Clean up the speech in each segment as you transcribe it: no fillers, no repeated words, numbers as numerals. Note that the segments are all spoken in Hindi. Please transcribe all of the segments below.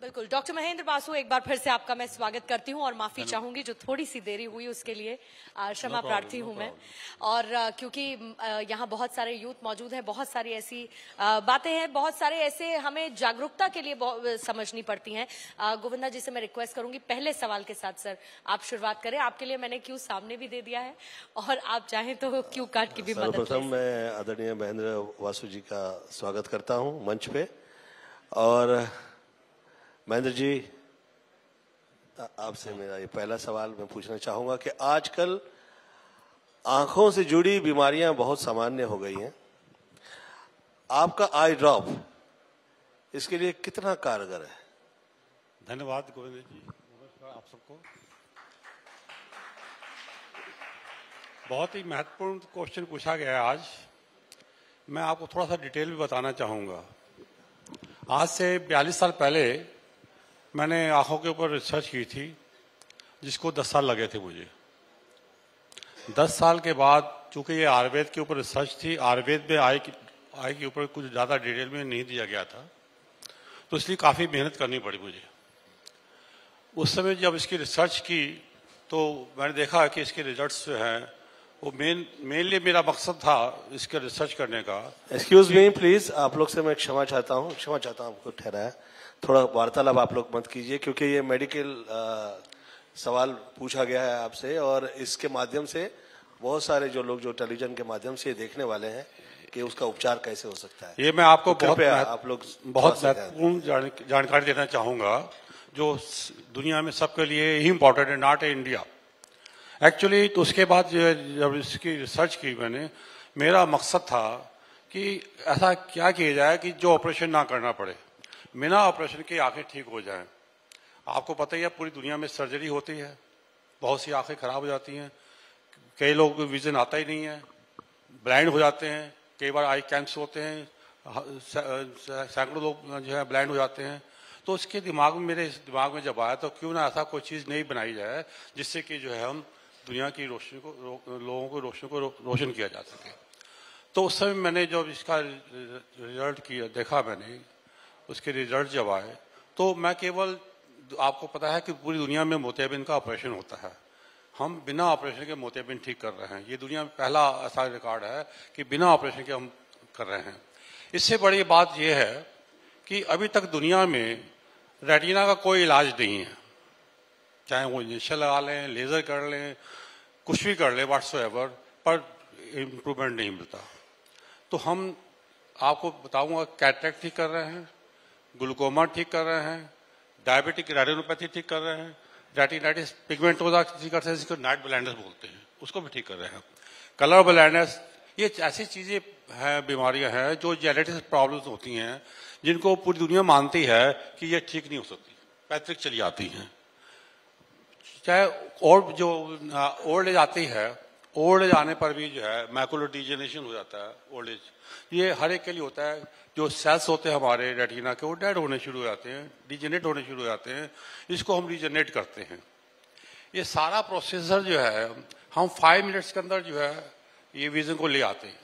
बिल्कुल। डॉक्टर महेंद्र बासु, एक बार फिर से आपका मैं स्वागत करती हूं और माफी चाहूंगी जो थोड़ी सी देरी हुई उसके लिए, क्षमा प्रार्थी हूं मैं। और क्योंकि यहाँ बहुत सारे यूथ मौजूद हैं, बहुत सारी ऐसी बातें हैं, बहुत सारे ऐसे हमें जागरूकता के लिए समझनी पड़ती हैं। गोविंदा जी से मैं रिक्वेस्ट करूंगी पहले सवाल के साथ सर आप शुरुआत करें। आपके लिए मैंने क्यू सामने भी दे दिया है और आप चाहें तो क्यू कार्ड की भी मदद। सर्वप्रथम मैं आदरणीय महेंद्र बासु जी का स्वागत करता हूं मंच पे। और महेंद्र जी, आपसे मेरा ये पहला सवाल मैं पूछना चाहूंगा कि आजकल आंखों से जुड़ी बीमारियां बहुत सामान्य हो गई हैं। आपका आई ड्रॉप इसके लिए कितना कारगर है? धन्यवाद गोविंद जी, नमस्कार आप सबको। बहुत ही महत्वपूर्ण क्वेश्चन पूछा गया है आज। मैं आपको थोड़ा सा डिटेल भी बताना चाहूँगा। आज से 42 साल पहले मैंने आँखों के ऊपर रिसर्च की थी, जिसको 10 साल लगे थे मुझे। 10 साल के बाद, चूंकि ये आयुर्वेद के ऊपर रिसर्च थी, आयुर्वेद में आई के ऊपर कुछ ज़्यादा डिटेल में नहीं दिया गया था, तो इसलिए काफ़ी मेहनत करनी पड़ी मुझे। उस समय जब इसकी रिसर्च की तो मैंने देखा कि इसके रिजल्ट्स जो हैं वो मेनली मेरा मकसद था इसके रिसर्च करने का। एक्सक्यूज मी प्लीज, आप लोग से मैं क्षमा चाहता हूँ आपको ठहराया। थोड़ा वार्तालाप आप लोग मत कीजिए, क्योंकि ये मेडिकल सवाल पूछा गया है आपसे और इसके माध्यम से बहुत सारे जो लोग जो टेलीविजन के माध्यम से देखने वाले हैं कि उसका उपचार कैसे हो सकता है। ये मैं आपको तो आप लोग बहुत महत्वपूर्ण जानकारी देना चाहूंगा जो दुनिया में सबके लिए ही इम्पोर्टेंट है, नॉट ए इंडिया एक्चुअली। तो उसके बाद जब इसकी रिसर्च की मैंने, मेरा मकसद था कि ऐसा क्या किया जाए कि जो ऑपरेशन ना करना पड़े, बिना ऑपरेशन के आंखें ठीक हो जाएं। आपको पता ही है पूरी दुनिया में सर्जरी होती है, बहुत सी आंखें खराब हो जाती हैं, कई लोग को विजन आता ही नहीं है, ब्लाइंड हो जाते हैं, कई बार आई कैंप्स होते हैं, सैकड़ों लोग जो है ब्लाइंड हो जाते हैं। तो उसके मेरे दिमाग में जब आया तो क्यों ना ऐसा कोई चीज़ नहीं बनाई जाए जिससे कि जो है हम दुनिया की रोशनी को, लोगों को रोशनी को रोशन किया जा सके। तो उस समय मैंने जब इसका रिजल्ट किया, देखा मैंने उसके रिजल्ट जब आए, तो मैं केवल, आपको पता है कि पूरी दुनिया में मोतियाबिंद का ऑपरेशन होता है, हम बिना ऑपरेशन के मोतियाबिंद ठीक कर रहे हैं। ये दुनिया में पहला ऐसा रिकॉर्ड है कि बिना ऑपरेशन के हम कर रहे हैं। इससे बड़ी बात यह है कि अभी तक दुनिया में रेटिना का कोई इलाज नहीं है, चाहे वो इंजेक्शन लगा लें, लेजर कर लें, कुछ भी कर लें व्हाट्सएवर, पर इम्प्रूवमेंट नहीं मिलता। तो हम आपको बताऊंगा, कैटरेक्ट ठीक कर रहे हैं, ग्लूकोमा ठीक कर रहे हैं, डायबिटिक रेटिनोपैथी ठीक कर रहे हैं, रेटिनाइटिस पिगमेंटोसा ठीक करते हैं, जिसको नाइट ब्लाइंडनेस बोलते हैं, उसको भी ठीक कर रहे हैं, कलर ब्लाइंडनेस। ये ऐसी चीजें हैं, बीमारियां हैं जो जेनेटिक प्रॉब्लम्स होती हैं, जिनको पूरी दुनिया मानती है कि ये ठीक नहीं हो सकती, पैतृक चली आती हैं। चाहे और जो ओल्ड एज आती है, ओल्ड एज आने पर भी जो है मैकुलर डिजेनरेशन हो जाता है, ओल्ड एज ये हर एक के लिए होता है। जो सेल्स होते हैं हमारे रेटिना के, वो डेड होने शुरू हो जाते हैं, डिजेनरेट होने शुरू हो जाते हैं, इसको हम रिजेनरेट करते हैं। ये सारा प्रोसेसर जो है हम 5 मिनट्स के अंदर जो है ये विजन को ले आते हैं,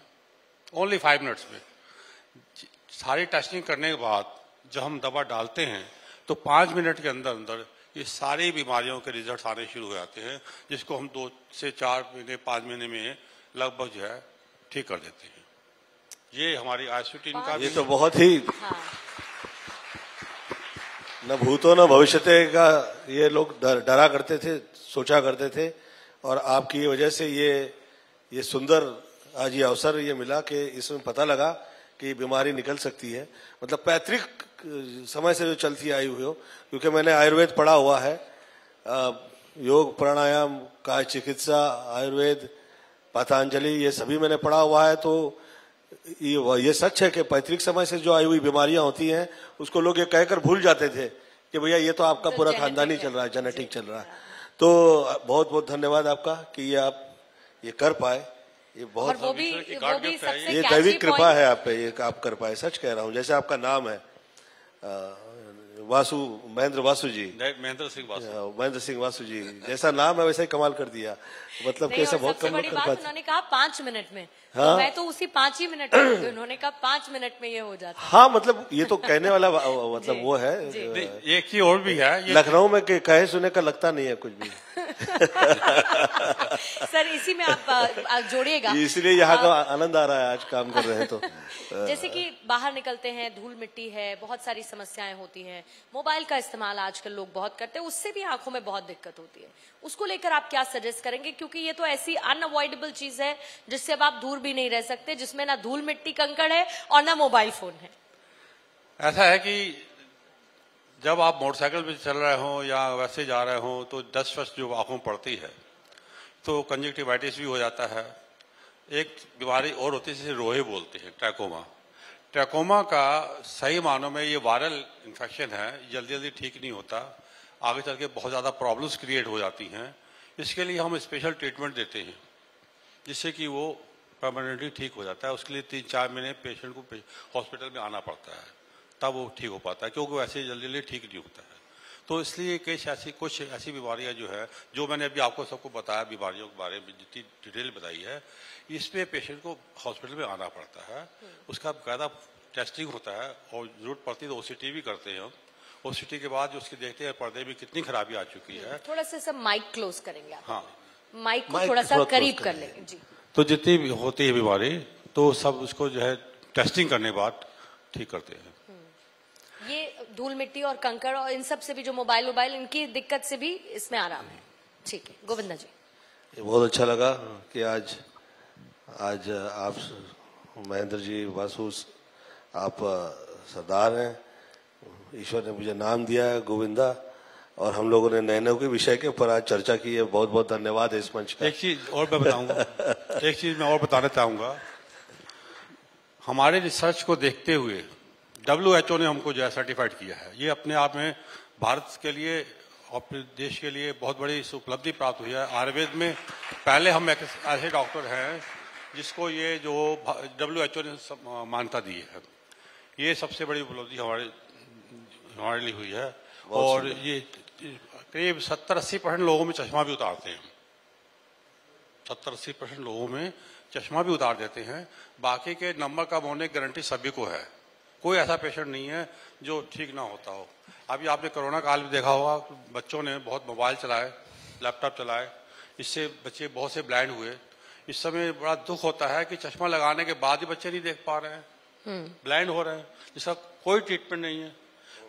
ओनली 5 मिनट्स में। सारी टेस्टिंग करने के बाद जब हम दवा डालते हैं तो 5 मिनट के अंदर अंदर ये सारी बीमारियों के रिजल्ट आने शुरू हो जाते हैं, जिसको हम 2 से 4 महीने 5 महीने में लगभग जो है ठीक कर देते हैं। ये हमारी आईसीयू टीम का, ये तो बहुत ही न भूतो न भविष्यते का ये लोग डरा करते थे, सोचा करते थे, और आपकी वजह से ये सुंदर आज ये अवसर ये मिला कि इसमें पता लगा कि बीमारी निकल सकती है। मतलब पैतृक समय से जो चलती आई हुई हो, क्योंकि मैंने आयुर्वेद पढ़ा हुआ है, योग प्राणायाम काय चिकित्सा आयुर्वेद पतंजलि ये सभी मैंने पढ़ा हुआ है। तो ये सच है कि पैतृक समय से जो आई हुई बीमारियां होती हैं उसको लोग ये कहकर भूल जाते थे कि भैया ये तो आपका पूरा खानदानी चल रहा है, जेनेटिक चल रहा है। तो बहुत बहुत धन्यवाद आपका कि ये आप ये कर पाए। ये बहुत ये दैविक कृपा है आप पे, ये आप कर पाए। सच कह रहा हूँ, जैसे आपका नाम है वासु, महेंद्र वासु जी, महेंद्र सिंह वासु, महेंद्र सिंह वासु जी, जैसा नाम है वैसा ही कमाल कर दिया। मतलब नहीं, कैसे और बहुत सबसे कम बड़ी लोग बात कर पाते। उन्होंने कहा 5 मिनट में। हाँ। तो मैं तो उसी 5 ही मिनट में थी, उन्होंने कहा 5 मिनट में ये हो जाता है। हाँ मतलब ये तो कहने वाला मतलब जी, वो है। जी। नहीं, एक चीज और भी है, लखनऊ में कहे सुने का लगता नहीं है कुछ भी। सर इसी में आप जोड़िएगा। इसलिए यहाँ का आनंद आ रहा है, आज काम कर रहे हैं तो। जैसे कि बाहर निकलते हैं, धूल मिट्टी है, बहुत सारी समस्याएं होती हैं, मोबाइल का इस्तेमाल आजकल लोग बहुत करते हैं, उससे भी आंखों में बहुत दिक्कत होती है। उसको लेकर आप क्या सजेस्ट करेंगे, क्योंकि ये तो ऐसी अनअवॉइडेबल चीज है जिससे अब आप दूर भी नहीं रह सकते, जिसमें ना धूल मिट्टी कंकड़ है और ना मोबाइल फोन है। ऐसा है कि जब आप मोटरसाइकिल पे चल रहे हो या वैसे जा रहे हो तो डस्ट फस्ट जो आंखों में पड़ती है तो कंजक्टिवाइटिस भी हो जाता है। एक बीमारी और होती है जिसे रोहे बोलते हैं, ट्रैकोमा। ट्रैकोमा का सही मानों में ये वायरल इन्फेक्शन है, जल्दी जल्दी ठीक नहीं होता, आगे चल के बहुत ज़्यादा प्रॉब्लम्स क्रिएट हो जाती हैं। इसके लिए हम स्पेशल ट्रीटमेंट देते हैं जिससे कि वो परमानेंटली ठीक हो जाता है। उसके लिए 3-4 महीने पेशेंट को हॉस्पिटल में आना पड़ता है, तब वो ठीक हो पाता है, क्योंकि वैसे जल्दी जल्दी ठीक नहीं होता है। तो इसलिए कुछ ऐसी बीमारियां जो है, जो मैंने अभी आपको सबको बताया बीमारियों के बारे में जितनी डिटेल बताई है, इसमें पेशेंट को हॉस्पिटल में आना पड़ता है, उसका बाकायदा टेस्टिंग होता है और जरूरत पड़ती है तो ओसीटी भी करते हैं हम। ओसीटी के बाद जो उसके देखते हैं पर्दे में कितनी खराबी आ चुकी है। थोड़ा सा सब माइक क्लोज करेंगे आप। हाँ, माइक को थोड़ा सा करीब कर लेंगे जी। तो जितनी भी होती है बीमारी तो सब उसको जो है टेस्टिंग करने के बाद ठीक करते हैं। ये धूल मिट्टी और कंकड़ और इन सब से भी जो मोबाइल इनकी दिक्कत से भी इसमें आराम है। ठीक है गोविंदा जी। बहुत अच्छा लगा कि आज आप महेंद्र जी वासु, आप सरदार हैं, ईश्वर ने मुझे नाम दिया है गोविंदा, और हम लोगों ने नैनो के विषय के ऊपर आज चर्चा की है। बहुत बहुत धन्यवाद है इस मंच का। एक चीज और मैं बताऊंगा, एक चीज मैं और बताना चाहूंगा। हमारे रिसर्च को देखते हुए WHO ने हमको जो है सर्टिफाइड किया है। ये अपने आप में भारत के लिए और देश के लिए बहुत बड़ी उपलब्धि प्राप्त हुई है। आयुर्वेद में पहले हम एक ऐसे डॉक्टर हैं जिसको ये जो WHO ने मान्यता दी है, ये सबसे बड़ी उपलब्धि हमारे लिए हुई है। और ये करीब 70-80% लोगों में चश्मा भी उतारते हैं, 70-80% लोगों में चश्मा भी उतार देते हैं। बाकी के नंबर कम होने की गारंटी सभी को है, कोई ऐसा पेशेंट नहीं है जो ठीक ना होता हो। अभी आपने कोरोना काल में देखा होगा, बच्चों ने बहुत मोबाइल चलाए, लैपटॉप चलाए, इससे बच्चे बहुत से ब्लाइंड हुए। इस समय बड़ा दुख होता है कि चश्मा लगाने के बाद भी बच्चे नहीं देख पा रहे हैं, ब्लाइंड हो रहे हैं, जिसका कोई ट्रीटमेंट नहीं है।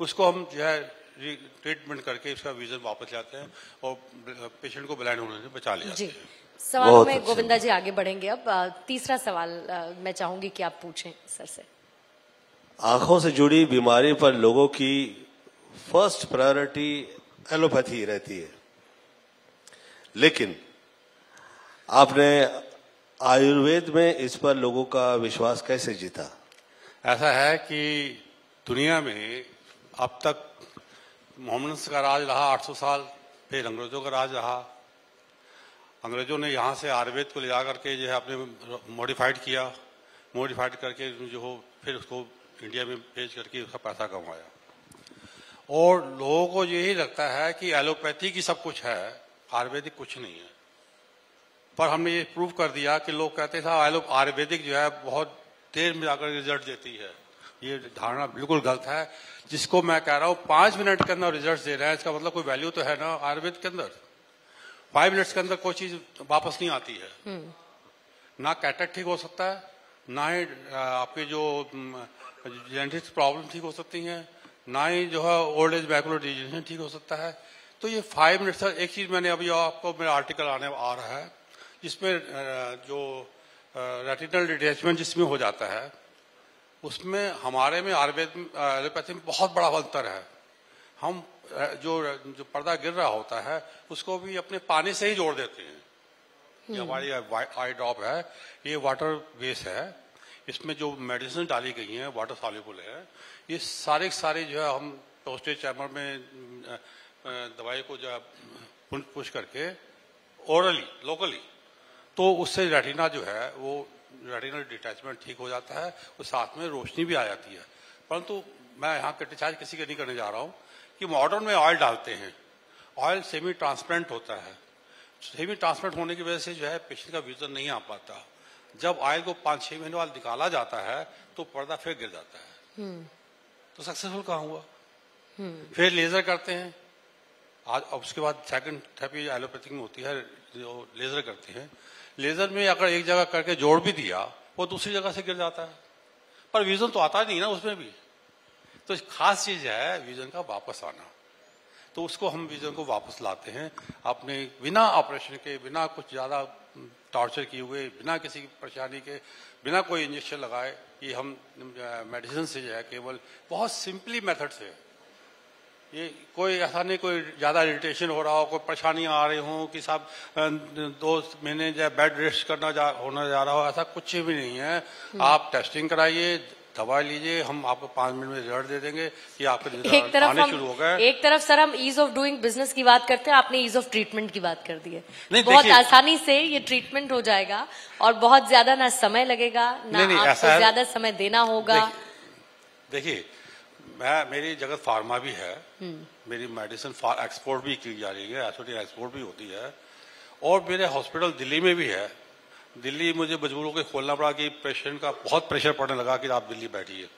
उसको हम जो है ट्रीटमेंट करके उसका विजन वापस लाते हैं और पेशेंट को ब्लाइंड होने से बचा लिया जी। सवालों में गोविंदा जी आगे बढ़ेंगे। अब तीसरा सवाल मैं चाहूंगी कि आप पूछें सर से। आंखों से जुड़ी बीमारी पर लोगों की फर्स्ट प्रायोरिटी एलोपैथी रहती है, लेकिन आपने आयुर्वेद में इस पर लोगों का विश्वास कैसे जीता? ऐसा है कि दुनिया में अब तक मोहम्मद का राज रहा 800 साल, फिर अंग्रेजों का राज रहा। अंग्रेजों ने यहाँ से आयुर्वेद को ले जा करके जो है अपने मॉडिफाइड किया, मॉडिफाइड करके जो हो फिर उसको इंडिया में भेज करके उसका पैसा कमाया। और लोगों को यही लगता है कि एलोपैथी की सब कुछ है, आयुर्वेदिक कुछ नहीं है। पर हमने ये प्रूव कर दिया कि लोग कहते थे आयुर्वेदिक जो है बहुत देर में जाकर रिजल्ट देती है। ये धारणा बिल्कुल गलत है। जिसको मैं कह रहा हूँ 5 मिनट के अंदर रिजल्ट दे रहे हैं, इसका मतलब कोई वैल्यू तो है ना आयुर्वेद के अंदर। 5 मिनट्स के अंदर कोई चीज वापस नहीं आती है। ना कैटरेक्ट ठीक हो सकता है, ना ही आपके जो जेनेटिक्स प्रॉब्लम ठीक हो सकती हैं, ना ही जो है ओल्ड एज मैकुलर डिजीज ठीक हो सकता है। तो ये 5 मिनट्स। एक चीज मैंने अभी आपको मेरा आर्टिकल आ रहा है जिसमें जो रेटिनल डिटैचमेंट जिसमें हो जाता है, उसमें हमारे में आयुर्वेद एलोपैथी में बहुत बड़ा अंतर है। हम जो पर्दा गिर रहा होता है उसको भी अपने पानी से ही जोड़ देते हैं। ये हमारी आई ड्रॉप है, ये वाटर बेस है, इसमें जो मेडिसिन डाली गई हैं वाटर सॉल्युबल है। ये सारे जो है हम टोस्टेड चैम्बर में दवाई को जो है पुश करके ओरली लोकली, तो उससे रेटिना जो है वो रेटिनल डिटैचमेंट ठीक हो जाता है और साथ में रोशनी भी आ जाती है। परंतु मैं यहाँ क्रिटिसाइज किसी के नहीं करने जा रहा हूँ। कि मॉडर्न में ऑयल डालते हैं, ऑयल सेमी ट्रांसपेरेंट होता है, सेमी ट्रांसपेरेंट होने की वजह से जो है पेशेंट का विजन नहीं आ पाता। जब ऑयल को 5-6 महीने बाद निकाला जाता है तो पर्दा फिर गिर जाता है। तो सक्सेसफुल कहाँ हुआ? फिर लेजर करते हैं आज, उसके बाद सेकंड थेरेपी एलोपैथिक में होती है, जो लेजर करते हैं। लेजर में अगर एक जगह करके जोड़ भी दिया वो दूसरी जगह से गिर जाता है, पर विजन तो आता नहीं ना उसमें भी। तो खास चीज है विजन का वापस आना। तो उसको हम विजन को वापस लाते हैं अपने बिना ऑपरेशन के, बिना कुछ ज्यादा टॉर्चर किए हुए, बिना किसी परेशानी के, बिना कोई इंजेक्शन लगाए। ये हम मेडिसिन से जो है केवल बहुत सिंपली मेथड से, ये कोई ऐसा नहीं कोई ज्यादा इरिटेशन हो रहा हो, कोई परेशानियां आ रही हो कि साहब 2 महीने जो बेड रेस्ट होने जा रहा हो, ऐसा कुछ भी नहीं है। आप टेस्टिंग कराइए, दवा लीजिए, हम आपको 5 मिनट में रिजल्ट दे देंगे कि आपके रिजल्ट आने शुरू हो गए। एक तरफ सर हम ईज ऑफ डूइंग बिजनेस की बात करते हैं, आपने ईज ऑफ ट्रीटमेंट की बात कर दी है। बहुत आसानी से ये ट्रीटमेंट हो जाएगा और बहुत ज्यादा ना समय लगेगा, ना आपको ज्यादा समय देना होगा। देखिए मेरी जगत फार्मा भी है, मेरी मेडिसिन एक्सपोर्ट भी की जा रही है, एक्सपोर्ट भी होती है, और मेरे हॉस्पिटल दिल्ली में भी है। दिल्ली मुझे मजबूर होकर खोलना पड़ा कि पेशेंट का बहुत प्रेशर पड़ने लगा कि आप दिल्ली बैठिए।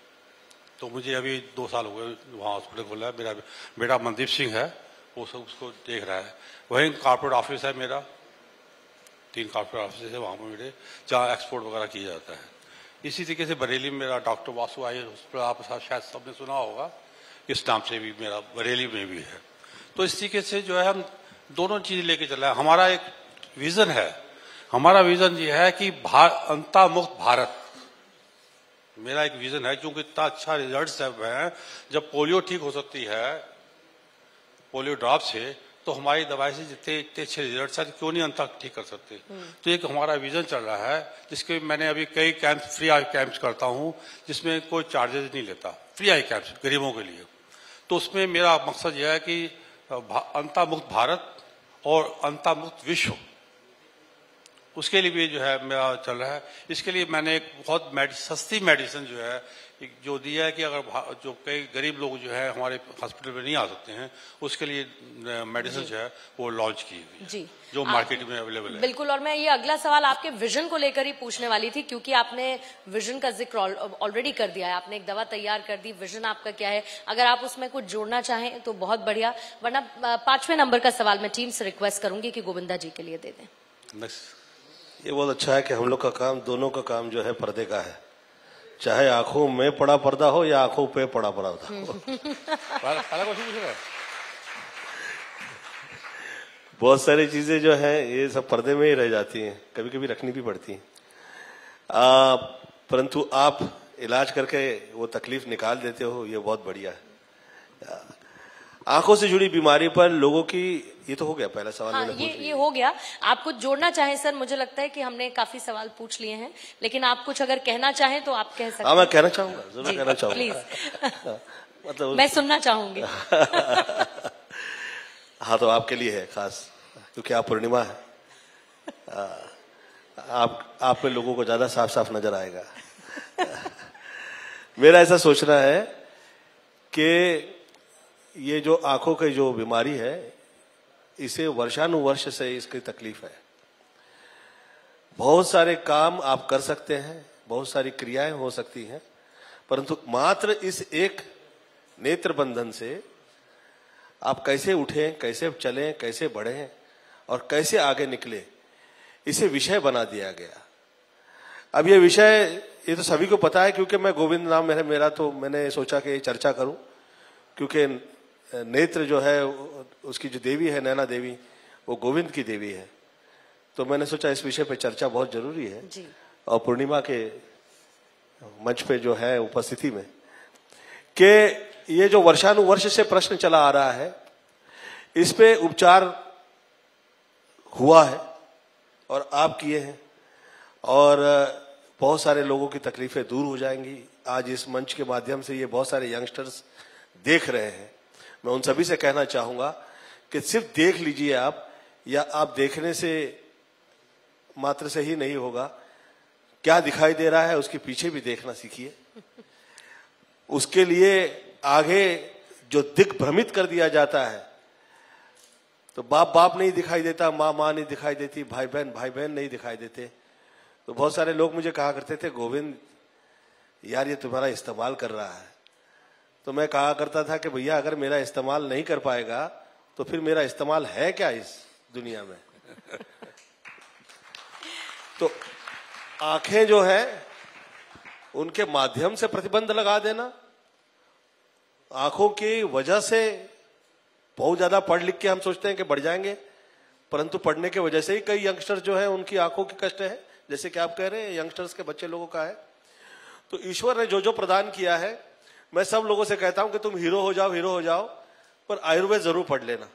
तो मुझे अभी 2 साल हो गए वहाँ हॉस्पिटल खोला है। मेरा बेटा मनदीप सिंह है, वो सब उसको देख रहा है। वहीं कॉर्पोरेट ऑफिस है मेरा, 3 कॉर्पोरेट ऑफिस है वहाँ पर मेरे, जहाँ एक्सपोर्ट वगैरह किया जाता है। इसी तरीके से बरेली में मेरा डॉक्टर वासु आई हॉस्पिटल, आप शायद सबने सुना होगा, इस नाम से भी मेरा बरेली में भी है। तो इस तरीके से जो है हम दोनों चीज लेके चल रहे हैं। हमारा एक विजन है, हमारा विजन ये है कि अंता मुक्त भारत, मेरा एक विजन है। क्योंकि इतना अच्छा रिजल्ट है, जब पोलियो ठीक हो सकती है पोलियो ड्रॉप से, तो हमारी दवाई से जितने इतने अच्छे रिजल्ट है क्यों नहीं अंत तक ठीक कर सकते। तो एक हमारा विजन चल रहा है, जिसके मैंने अभी कई कैंप, फ्री आई कैंप्स करता हूं, जिसमें कोई चार्जेस नहीं लेता, फ्री आई कैंप्स गरीबों के लिए। तो उसमें मेरा मकसद यह है कि अंता मुक्त भारत और अंता मुक्त विश्व, उसके लिए भी जो है मेरा चल रहा है। इसके लिए मैंने एक बहुत सस्ती मेडिसिन जो है जो दिया है कि अगर जो कई गरीब लोग जो है हमारे हॉस्पिटल में नहीं आ सकते हैं, उसके लिए मेडिसिन जो है वो लॉन्च की हुई है, जो मार्केट में अवेलेबल है। बिल्कुल, और मैं ये अगला सवाल आपके विजन को लेकर ही पूछने वाली थी, क्योंकि आपने विजन का जिक्र ऑलरेडी कर दिया है। आपने एक दवा तैयार कर दी, विजन आपका क्या है? अगर आप उसमें कुछ जोड़ना चाहें तो बहुत बढ़िया, वरना 5वें नंबर का सवाल मैं टीम से रिक्वेस्ट करूंगी कि गोविंदा जी के लिए दे दें। ये बहुत अच्छा है कि हम लोग का काम, दोनों का काम जो है पर्दे का है, चाहे आंखों में पड़ा पर्दा हो या आंखों पे पड़ा पर्दा हो। बहुत सारी चीजें जो है ये सब पर्दे में ही रह जाती हैं, कभी कभी रखनी भी पड़ती हैं। परंतु आप इलाज करके वो तकलीफ निकाल देते हो, ये बहुत बढ़िया है। आंखों से जुड़ी बीमारी पर लोगों की, ये तो हो गया पहला सवाल। हाँ, ये हो गया। आप कुछ जोड़ना चाहें सर? मुझे लगता है कि हमने काफी सवाल पूछ लिए हैं, लेकिन आप कुछ अगर कहना चाहें तो आप कह सकते हैं। हाँ, मैं कहना चाहूंगा, जरूर कहना चाहूंगा, प्लीज। मतलब मैं सुनना चाहूंगी। हाँ, तो आपके लिए है खास, क्योंकि आप पूर्णिमा है, आप पे लोगों को ज्यादा साफ साफ नजर आएगा। मेरा ऐसा सोचना है कि ये जो आंखों की जो बीमारी है, इसे वर्षानुवर्ष से इसकी तकलीफ है। बहुत सारे काम आप कर सकते हैं, बहुत सारी क्रियाएं हो सकती हैं, परंतु मात्र इस एक नेत्र बंधन से आप कैसे उठें, कैसे चलें, कैसे बढ़ें और कैसे आगे निकले, इसे विषय बना दिया गया। अब ये विषय, ये तो सभी को पता है, क्योंकि मैं गोविंद नाम मेरा तो मैंने सोचा कि चर्चा करूं, क्योंकि नेत्र जो है उसकी जो देवी है नैना देवी, वो गोविंद की देवी है। तो मैंने सोचा इस विषय पे चर्चा बहुत जरूरी है जी। और पूर्णिमा के मंच पे जो है उपस्थिति में, कि ये जो वर्षानुवर्ष से प्रश्न चला आ रहा है, इस पे उपचार हुआ है और आप किए हैं, और बहुत सारे लोगों की तकलीफें दूर हो जाएंगी। आज इस मंच के माध्यम से ये बहुत सारे यंगस्टर्स देख रहे हैं। मैं उन सभी से कहना चाहूंगा कि सिर्फ देख लीजिए आप, या आप देखने से मात्र से ही नहीं होगा, क्या दिखाई दे रहा है उसके पीछे भी देखना सीखिए। उसके लिए आगे जो दिग्भ्रमित कर दिया जाता है, तो बाप बाप नहीं दिखाई देता, माँ माँ नहीं दिखाई देती, भाई बहन नहीं दिखाई देते। तो बहुत सारे लोग मुझे कहा करते थे, गोविंद यार ये तुम्हारा इस्तेमाल कर रहा है। तो मैं कहा करता था कि भैया अगर मेरा इस्तेमाल नहीं कर पाएगा तो फिर मेरा इस्तेमाल है क्या इस दुनिया में। तो आंखें जो है उनके माध्यम से प्रतिबंध लगा देना, आंखों की वजह से बहुत ज्यादा पढ़ लिख के हम सोचते हैं कि बढ़ जाएंगे, परंतु पढ़ने की वजह से ही कई यंगस्टर्स जो है उनकी आंखों की कष्ट है, जैसे कि आप कह रहे हैं यंगस्टर्स के बच्चे लोगों का है। तो ईश्वर ने जो जो प्रदान किया है, मैं सब लोगों से कहता हूं कि तुम हीरो हो जाओ, पर आयुर्वेद जरूर पढ़ लेना।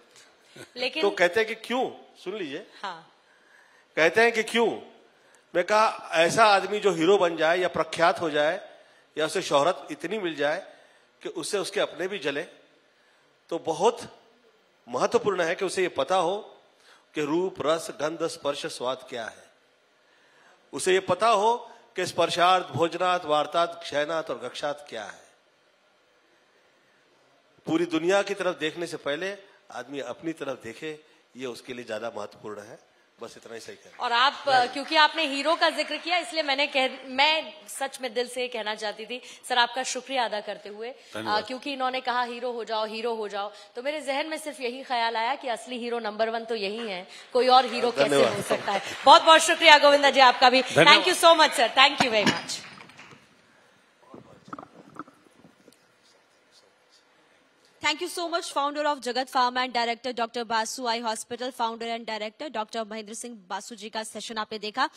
लेकिन तो कहते हैं कि क्यों, सुन लीजिए। हाँ, कहते हैं कि क्यों। मैं कहा ऐसा आदमी जो हीरो बन जाए या प्रख्यात हो जाए या उसे शोहरत इतनी मिल जाए कि उससे उसके अपने भी जले, तो बहुत महत्वपूर्ण है कि उसे ये पता हो कि रूप रस गंध स्पर्श स्वाद क्या है। उसे ये पता हो कि स्पर्शार्थ भोजनात् वार्तात् क्षयनात् और गक्षात् क्या है। पूरी दुनिया की तरफ देखने से पहले आदमी अपनी तरफ देखे, ये उसके लिए ज्यादा महत्वपूर्ण है। बस इतना ही सही कह। और आप क्योंकि आपने हीरो का जिक्र किया, इसलिए मैं सच में दिल से कहना चाहती थी सर, आपका शुक्रिया अदा करते हुए, क्योंकि इन्होंने कहा हीरो हो जाओ, तो मेरे जहन में सिर्फ यही ख्याल आया कि असली हीरो नंबर 1 तो यही है, कोई और हीरो कैसे हो सकता है। बहुत बहुत शुक्रिया गोविंदा जी आपका भी। Thank you so much sir, thank you very much. Thank you so much, founder of Jagat Pharma and director Dr. Basu Eye Hospital, founder and director Dr. Mahendra Singh Basu जी का सेशन आपने देखा।